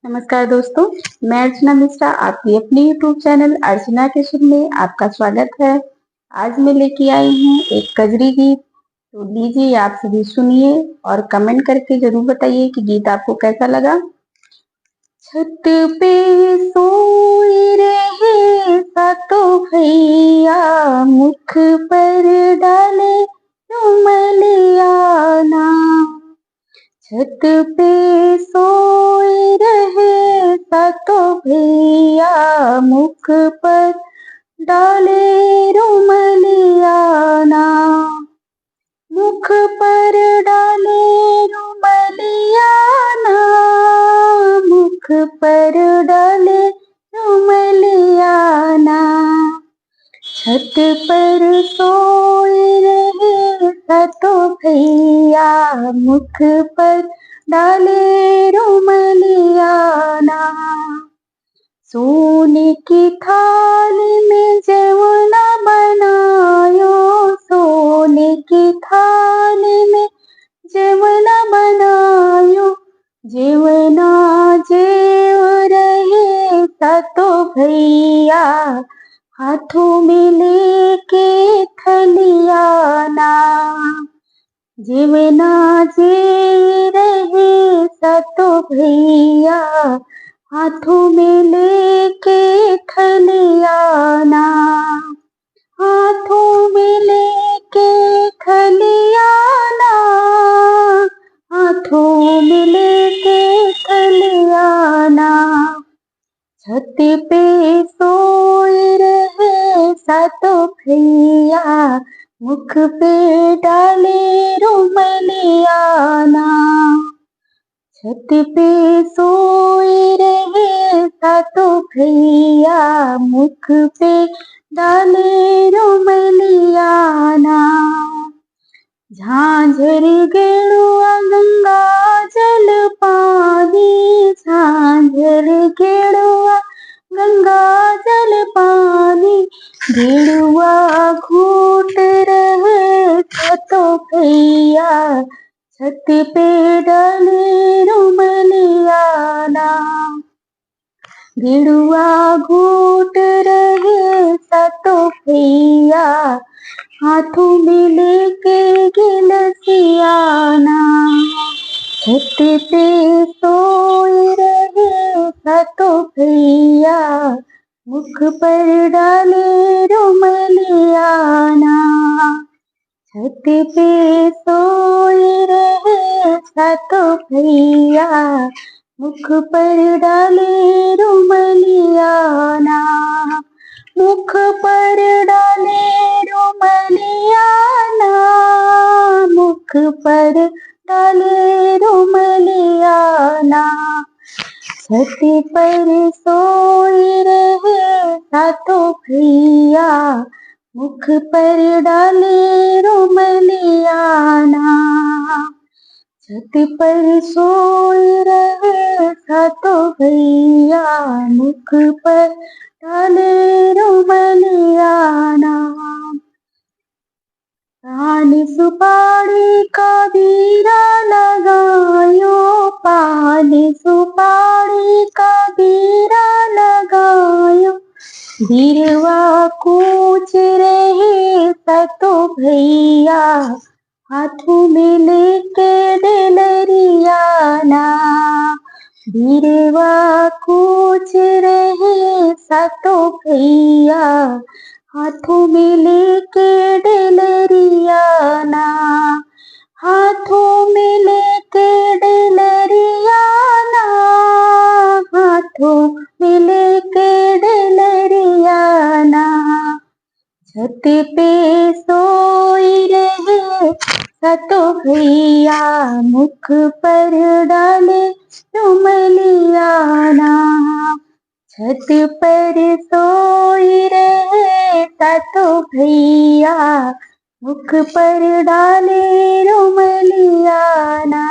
नमस्कार दोस्तों, मैं अर्चना मिश्रा आपकी अपने YouTube चैनल अर्चना के सुर में आपका स्वागत है। आज मैं लेके आई हूँ एक कजरी गीत। तो लीजिए आप सभी सुनिए और कमेंट करके जरूर बताइए कि गीत आपको कैसा लगा। छत पे सोए रहे सातों भैया, मुख पर डाले रुमालियाना। छत पे सोए रहे सातों भैया, मुख पर डाले रुमालियाना। मुख पर डाले रुमालियाना, मुख पर डाले रुमालियाना। छत पर सोए रहे सातों भैया, मुख पर डाले रुमालियाना। सोने की थाली में जेवना बनायो, सोने की थाली में जेवना बनायो। जेवना जेव रहे सातों भैया, हाथों में लेके थलियाना। जेवना जे रहे सातों भैया, हाथों में लेके थलियाना। हाथों में लेके थलियाना, हाथों में लेके थलियाना। छत पे सोए रहे सातों भैया, मुख पे डाले रुमालियाना। छत पे सोए रहे सातों भैया, मुख पे डाले रुमालियाना। झांझर गेड़ुआ गंगा जल पानी, झांझर गेड़ुआ गंगा जल पानी। गेड़ुआ घूट रहे सातों भैया, छत पे डाले रुमालियाना। गेड़ुआ घूट रहे सातों भैया, हाथों में लेके गिलसियाना। छत पे सोए रहे सातों भैया, मुख पर डाले रुमालियाना। छत पे सोए रहे सातों भैया, मुख पर डाले रुमालियाना। मुख पर डाले रुमालियाना, मुख पर डाले रुमालियाना। छत पर सोए रहे सातों भैया, मुख पर डाले रुमालियाना। छत पर सोए रहे सातों भैया, मुख पर डाले रुमालियाना। पान सुपारी का बीरा लगायो, पान सुपारी का बीरा लगायो। बीरवा कूच रहे सातों भैया, हाथों में लेके डलरियाना। बीरवा कूच रहे सातों भैया, हाथों में लेके डलरियाना। हाथों में लेके डलरियाना, हाथों में लेके डलरियाना। छत पे सोए रहे सातों भैया, मुख पर डाले रुमालियाना। छत पर सोए रहे सातों भैया, मुख पर डाले रुमालियाना।